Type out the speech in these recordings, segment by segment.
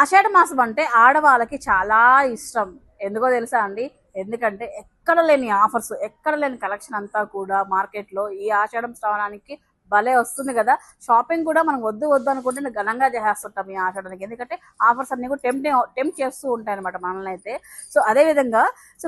ఆషాఢ మాసం అంటే ఆడవాళ్ళకి చాలా ఇష్టం. ఎందుకో తెలుసా అండి? ఎందుకంటే ఎక్కడ లేని ఆఫర్స్, ఎక్కడ లేని కలెక్షన్ అంతా కూడా మార్కెట్లో ఈ ఆషాఢం శ్రావణానికి భలే వస్తుంది కదా. షాపింగ్ కూడా మనం వద్దు వద్దు అనుకుంటే ఘనంగా చేసేస్తుంటాం ఈ ఆషాఢానికి. ఎందుకంటే ఆఫర్స్ అన్ని కూడా టెంప్ట్ చేస్తూ ఉంటాయి అనమాట మనల్ని అయితే. సో అదే విధంగా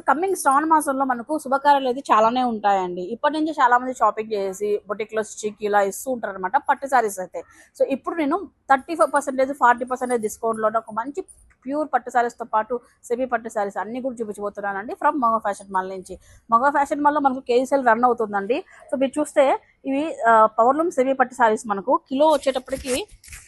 కమింగ్ శ్రావణ మాసంలో మనకు శుభకార్యాలు అయితే చాలానే ఉంటాయండి. ఇప్పటి నుంచి చాలా మంది షాపింగ్ చేసి బొటిక్లో స్టిక్ ఇలా ఇస్తూ ఉంటారు అనమాట పట్టు సారీస్ అయితే. సో ఇప్పుడు నేను 35%, 40% డిస్కౌంట్లో ఒక మంచి ప్యూర్ పట్టు సారీస్తో పాటు సెమీ పట్టు సారీస్ అన్ని కూడా చూపించబోతున్నానండి ఫ్రమ్ మగ ఫ్యాషన్ మాల్ నుంచి. మగ ఫ్యాషన్ మాల్లో మనకు కేజీ సేల్ రన్ అవుతుందండి. సో మీరు చూస్తే ఇవి పవర్లూమ్ సెమీ పట్టు సారీస్ మనకు కిలో వచ్చేటప్పటికి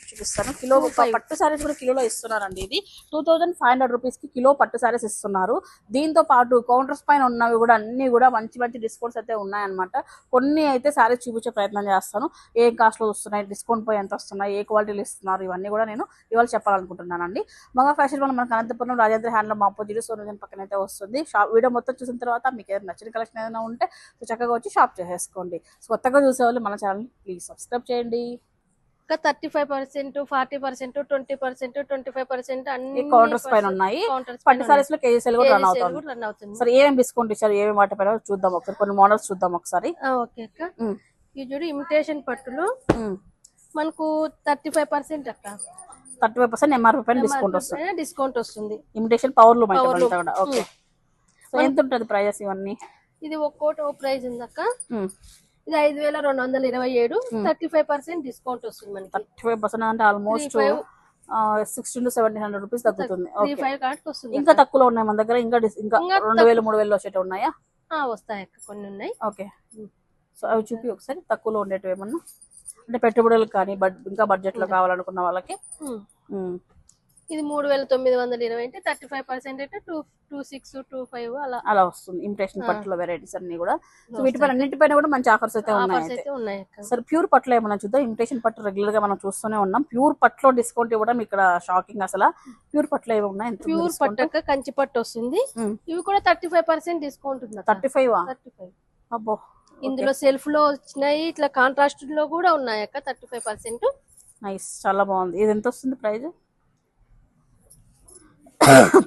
చూపిస్తాను. కిలో పట్టు సారీస్ కూడా కిలోలో ఇస్తున్నారండి. ఇది 2500 రూపీస్కి కిలో పట్టు సారీస్ ఇస్తున్నారు. దీంతో పాటు కౌంటర్స్ పైన ఉన్నవి కూడా అన్ని కూడా మంచి మంచి డిస్కౌంట్స్ అయితే ఉన్నాయన్నమాట. కొన్ని అయితే సారీస్ చూపించే ప్రయత్నం చేస్తాను. ఏ కాస్ట్లో వస్తున్నాయి, డిస్కౌంట్ పోయి ఎంత వస్తున్నాయి, ఏ క్వాలిటీలు ఇస్తున్నారు, ఇవన్నీ కూడా నేను ఇవాళ చెప్పాలనుకుంటున్నానండి. మగ ఫ్యాషన్ వల్ల మనకు అనంతపురం రాజేంద్ర హ్యాండ్లూమ్ ఆపోజిట్ సోనజన్ పక్కన అయితే వస్తుంది. వీడియో మొత్తం చూసిన తర్వాత మీకు ఏదైనా నచ్చిన కలెక్షన్ ఏదైనా ఉంటే చక్కగా వచ్చి షాప్ చేసేసుకోండి. సో కొత్తగా చూసేవాళ్ళు మన ఛానల్ని ప్లీజ్ సబ్స్క్రైబ్ చేయండి. 35%, 40%, 20%, 25% అన్ని కౌంటర్స్ పైన ఉన్నాయి. పట్టు సారీస్ లో కేజీ సేల్ కూడా రన్ అవుతుంది. సరే ఏమేమి డిస్కౌంట్ ఇచ్చారు, ఏమేమి వాటి పైన చూద్దాం ఒకసారి. కొన్ని మోడల్స్ చూద్దాం ఒకసారి. ఓకే అక్క, ఈ చూడు ఇమిటేషన్ పట్టులో మనకు 35% అక్క. 35% ఎంఆర్పీ పైన డిస్కౌంట్ వస్తుంది. ఇమిటేషన్ పవర్ లూమ్ కూడా. ఓకే, సో ఎంత ఉంటుంది ప్రైజెస్ ఇవన్నీ? ఇది ఒక్కోటి ఓ ప్రైస్ ఉంది అక్క. ఇది 5227, 35% డిస్కౌంట్ వస్తుంది మనకి. 35% అంటే ఆల్మోస్ట్ 1600 to 1700 రూపీస్ తగ్గుతుంది. 35 కాటికి వస్తుంది. ఇంకా తక్కువలో ఉన్నాయి మన దగ్గర? ఇంకా 2000, 3000 వచ్చేట ఉన్నాయా? వస్తాయి అక్క, కొన్ని ఉన్నాయి. ఓకే, సో అవి చూపి ఒకసారి తక్కువలో ఉండేటివి ఏమన్నా, అంటే పెట్టుబడులు కానీ ఇంకా బడ్జెట్ లో కావాలనుకున్న వాళ్ళకి. ఇది 3920 అంటే 35% అంటే 26, 25 అలా వస్తుంది. ఇమిటేషన్ పట్టులో వెరైటీస్ అన్ని కూడా. సో వీటిపైన అన్నింటిపైన కూడా మంచి ఆఫర్స్ అయితే ఉన్నాయి. సరే ప్యూర్ పట్టులో ఏమన్నా చూద్దాం. ఇమిటేషన్ పట్టు రెగ్యులర్ గా మనం చూస్తూనే ఉన్నాం. ప్యూర్ పట్టులో డిస్కౌంట్ ఇవ్వడం ఇక్కడ షాకింగ్ అసలు. ప్యూర్ పట్టులో ఏమి ఉన్నాయి? ప్యూర్ పట్టు కంచి పట్టు వస్తుంది. ఇవి కూడా 35% డిస్కౌంట్ ఉంది. 35. అబ్బో, ఇందులో సెల్ఫ్ లో వచ్చినాయి, ఇట్లా కాంట్రాస్ట్ లో కూడా ఉన్నాయి అక్క. 35%. నైస్, చాలా బాగుంది. ఇది ఎంత వస్తుంది ప్రైస్?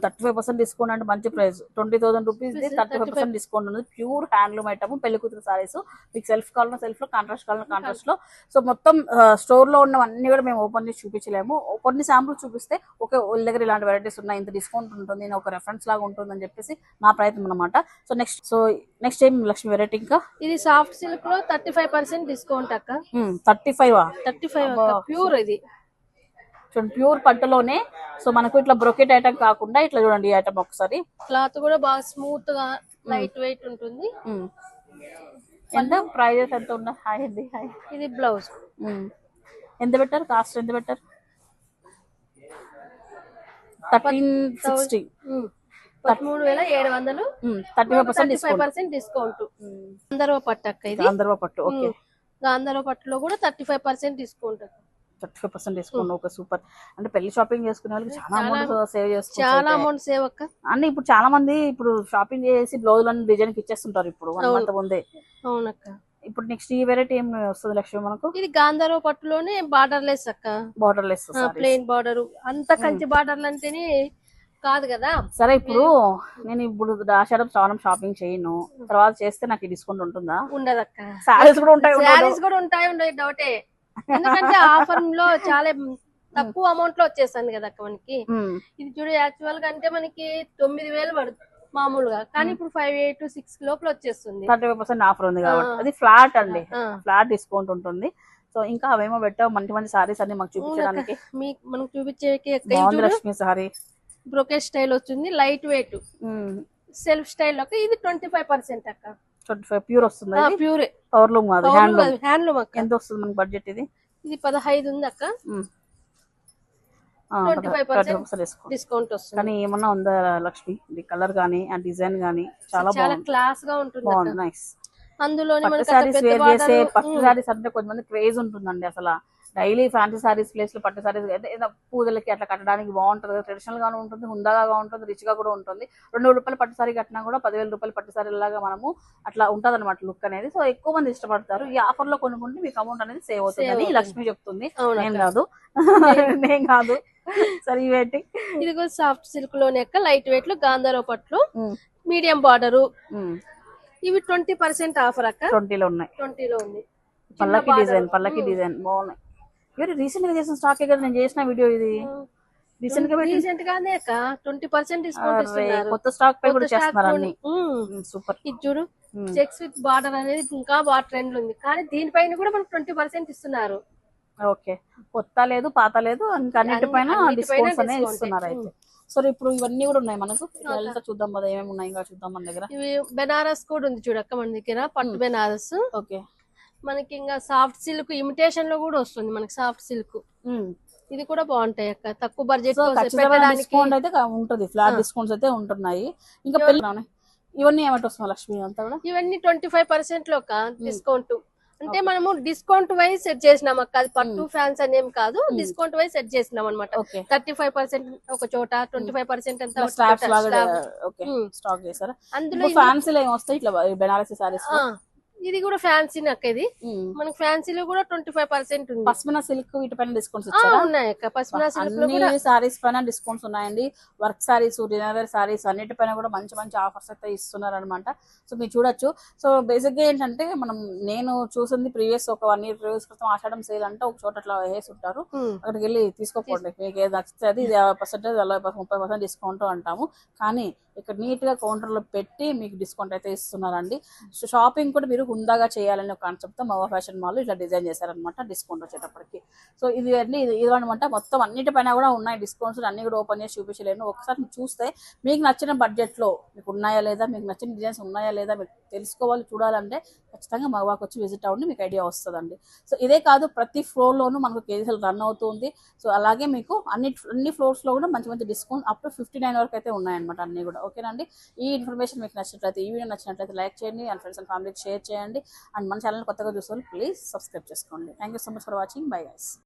35% డిస్కౌంట్ అంటే మంచి ప్రైస్. 20,000 రూపీస్ 35% డిస్కౌంట్ ఉంది. ప్యూర్ హ్యాండ్లూమ్ ఐటమ్, పెళ్లి కూతురు సారీస్. మీకు సెల్ఫ్ కావాలన్నా సెల్ఫ్ లో, కాంట్రాస్ట్ కావాలన్నా కాంట్రాస్ట్ లో. సో మొత్తం స్టోర్ లో ఉన్నవన్నీ కూడా మేము ఓపెన్ చేసి చూపించలేము. కొన్ని శాంపుల్స్ చూపిస్తే ఓకే వాళ్ళ దగ్గర ఇలాంటి వెరైటీస్ ఉన్నాయి, ఇంత డిస్కౌంట్ ఉంటుంది, ఒక రెఫరెన్స్ లాగా ఉంటుంది అని చెప్పేసి నా ప్రయత్నం అనమాట. సో నెక్స్ట్ ఏం లక్ష్మి వెరైటీ? ఇంకా ఇది సాఫ్ట్ సిల్క్ లో 35% డిస్కౌంట్ అక్క. 35 ప్యూర్. ఇది చూడండి ప్యూర్ పట్టులోనే. సో మనకు ఇట్లా బ్రొకెట్ ఐటమ్ కాకుండా ఇట్లా చూడండి ఈ ఐటమ్ ఒకసారి. క్లాత్ కూడా బాగా స్మూత్ గా లైట్ వెయిట్ ఉంటుంది. ఎంత ప్రైజెస్ ఎంత ఉన్నాయి? ఇది బ్లౌజ్ ఎంత పెట్టారు? కాస్ట్ ఎంత పెట్టారు? 1360. 13,700. 35% డిస్కౌంట్. గాంధర్వ పట్టు అక్క. ఇది గాంధర్వ పట్టు. ఓకే, గాంధర్వ పట్టులో కూడా 35% డిస్కౌంట్. 35% డిస్కౌంట్. Okay, super. అంటే పెళ్లి షాపింగ్ చేసుకునే వాళ్ళకి చాలా అమౌంట్ సేవ్ చేసుకోవచ్చు. చాలా అమౌంట్ సేవ్ అక్క. అంటే ఇప్పుడు చాలా మంది ఇప్పుడు షాపింగ్ చేసి బ్లౌజులను డిజైన్ కి ఇచ్చేస్తుంటారు ఇప్పుడు 1 month ముందే. అవునక్క. ఇప్పుడు నెక్స్ట్ ఈ వెరైటీ ఏం వస్తుంది లక్ష్మి మనకు? ఇది గాంధర్వ పట్టులోనే బార్డర్ లెస్ అక్క. Border less, plain border. అంత కంచి బార్డర్లు అంటేనే కాదు కదా. సరే ఇప్పుడు నేను ఆషాఢం శ్రావణం షాపింగ్ చేయను, తర్వాత చేస్తే నాకు డిస్కౌంట్ ఉంటుందా? ఉండదక్క. సారీస్ కూడా ఉంటాయి. ఉండదు డౌటే. ఎందుకంటే ఆఫర్ లో చాలా తక్కువ అమౌంట్ లో వచ్చేస్తుంది కదా అక్క మనకి. ఇది చూడు యాక్చువల్ గా అంటే మనకి 9,000 పడుతుంది మామూలుగా, కానీ ఇప్పుడు 5,800 to 6,000 లోపల వచ్చేస్తుంది. 35% ఆఫర్ ఉంది కాబట్టి అది ఫ్లాట్ అండి, ఫ్లాట్ డిస్కౌంట్ ఉంటుంది. సో ఇంకా అవేమో పెట్టావు మంచి మంచి సారీస్ అన్ని మాకు చూపించడానికి. మనకు చూపించేకి లక్ష్మి సారీ బ్రోకెట్ స్టైల్ వచ్చింది, లైట్ వెయిట్ సెల్ఫ్ స్టైల్. ఇది 25% అక్క. 25 ప్యూర్ వస్తుంది. ప్యూర్ పవర్ లూమ్ కాదు, హ్యాండ్లూమ్ అక్క. ఎంత వస్తుంది మనకి బడ్జెట్? ఇది 15 ఉంది అక్క. 25% డిస్కౌంట్ వస్తుంది. కానీ ఏమన్నా ఉందా లక్ష్మి? కలర్ గానీ ఆ డిజైన్ గానీ చాలా క్లాస్ గా ఉంటుంది. నైస్. అందులోనే పట్టు సారీస్ వేర్ చేసే పట్టు సారీస్ అంటే కొంతమంది క్రేజ్ ఉంటుందండి అసలు. డైలీ ఫ్యాన్సీ సారీస్ ప్లేస్ లో పట్టు సారీస్ అయితే ఏదో పూజలకి అట్లా కట్టడానికి బాగుంటుంది, ట్రెడిషనల్ గాను ఉంటుంది, హుందాగా ఉంటుంది, రిచ్ గా కూడా ఉంటుంది. 200 రూపాయలు పట్టు సారీ కట్టినా కూడా 10,000 రూపాయలు పట్టు సారీ లాగా మనము అట్లా ఉంటది అనమాట లుక్ అనేది. సో ఎక్కువ మంది ఇష్టపడతారు. ఈ ఆఫర్ లో కొనుక్కుంటే మీకు అమౌంట్ అనేది సేవ్ అవుతుంది అని లక్ష్మి చెప్తుంది, నేను కాదు. సరే ఇవేంటి? ఇది కూడా సాఫ్ట్ సిల్క్ లోనే అక్క, లైట్ వెయిట్ లో గాంధారో పట్లు, మీడియం బార్డరు. ఇవి 20% ఆఫర్ అక్క. 20లో ఉన్నాయి. 20లో ఉంది. పల్లకి డిజైన్ బాగున్నాయి. ఇవి రీసెంట్ గా చేసిన స్టాక్ కదా, నేను చేసిన వీడియో ఇది. రీసెంట్ గానే అక్క 20% డిస్కౌంట్ ఇస్తున్నారు. కొత్త స్టాక్ పై కూడా చేస్తున్నారు అన్ని. సూపర్. ఇది చూడు, చెక్స్ విత్ బార్డర్ అనేది ఇంకా బాగా ట్రెండ్ ఉంది, కానీ దీనిపైన కూడా మనకు 20% ఇస్తున్నారు. ఓకే, కొత్త లేదు పాత లేదు, ఇంకా అన్నిటిపైన డిస్కౌంట్స్ అనేది ఇస్తున్నారు అయితే. సో ఇప్పుడు ఇవన్నీ కూడా ఉన్నాయి మనకు, ఇట్లా చూద్దాం కదా ఏమేమి ఉన్నాయి ఇంకా చూద్దాం మన దగ్గర. ఇవి బెనారస్ కూడా ఉంది చూడక్క మన దగ్గర, పట్టు బెనారస్. ఓకే, మనకి ఇంకా సాఫ్ట్ సిల్క్ ఇమిటేషన్ లో కూడా వస్తుంది మనకి సాఫ్ట్ సిల్క్. ఇది కూడా బాగుంటాయి అక్క, తక్కువ బడ్జెట్ డిస్కౌంట్ అయితే ఉంటుంది, ఫ్లాట్ డిస్కౌంట్స్ అయితే ఉంటున్నాయి. ఇంకా పెళ్ళి ఇవన్నీ ఏమంటే వస్తున్నాయి లక్ష్మి అంతా కూడా? ఇవన్నీ 25% లో డిస్కౌంట్. అంటే మనము డిస్కౌంట్ వైజ్ సెట్ చేసినాం అక్క, అది పట్టు ఫ్యాన్స్ అనేం కాదు, డిస్కౌంట్ వైజ్ సెట్ చేసినాం అనమాట. 35% ఒక చోట, 25% అంతా స్టాక్ చేశారా? అందులో ఫ్యాన్సీలో ఏమి వస్తాయి ఇట్లా బెనారసీ సారీస్? ఇది కూడా ఫ్యాన్సీ అక్క, ఇది మనకి ఫ్యాన్సీలో కూడా 25% ఉంది. పశ్మినా సిల్క్ వీటిపైన డిస్కౌంట్స్ ఉన్నాయి అక్క. పశ్మినా సిల్క్ లో కూడా సారీస్ పైన డిస్కౌంట్స్ ఉన్నాయండి. వర్క్ సారీస్, డిన్నర్ సారీస్ అన్నిటిపైన కూడా మంచి మంచి ఆఫర్స్ అయితే ఇస్తున్నారు అనమాట. సో మీరు చూడొచ్చు. సో బేసిక్ గా ఏంటంటే నేను చూసింది ప్రీవియస్ ఒక 1 year ప్రీవియస్ క్రితం ఆషాఢం సేల్ అంటే ఒక చోట అట్లా వేసి ఉంటారు, అక్కడికి వెళ్ళి తీసుకోపోండి, మీకు ఏది నచ్చితే అది 50%, 30% డిస్కౌంట్ అంటాము. కానీ ఇక్కడ నీట్ గా కౌంటర్ లో పెట్టి మీకు డిస్కౌంట్ అయితే ఇస్తున్నారండి. సో షాపింగ్ కూడా మీరు హుందాగా చేయాలనే ఒక కాన్సెప్ట్ తో మవ ఫ్యాషన్ మాల్ ఇట్లా డిజైన్ చేశారనమాట డిస్కౌంట్ వచ్చేటప్పటికి. సో ఇది ఇదనమాట, మొత్తం అన్నిటిపైన కూడా ఉన్నాయి డిస్కౌంట్స్. అన్ని కూడా ఓపెన్ చేసి చూపించలేను. ఒకసారి చూస్తే మీకు నచ్చిన బడ్జెట్ లో మీకు ఉన్నాయా లేదా, మీకు నచ్చిన డిజైన్స్ ఉన్నాయా లేదా మీరు తెలుసుకోవాలి, చూడాలంటే ఖచ్చితంగా మగవాకి వచ్చి విజిట్ అవ్వండి, మీకు ఐడియా వస్తుందండి. సో ఇదే కాదు, ప్రతి ఫ్లోర్ లోనూ మనకు కేజీలు రన్ అవుతుంది. సో అలాగే మీకు అన్ని ఫ్లోర్స్ లో కూడా మంచి మంచి డిస్కౌంట్ అప్ టు 59 వరకు అయితే ఉన్నాయన్నమాట అన్ని కూడా. ఓకేనండి, ఈ ఇన్ఫర్మేషన్ మీకు నచ్చినట్లయితే, ఈ వీడియో నచ్చినట్లయితే లైక్ చేయండి, అండ్ ఫ్రెండ్స్ అండ్ ఫ్యామిలీకి షేర్ చేయండి. అండ్ మన ఛానల్ కొత్తగా చూసుకోవాలి, ప్లీజ్ సబ్స్క్రైబ్ చేసుకోండి. Thank you so much for watching. Bye guys.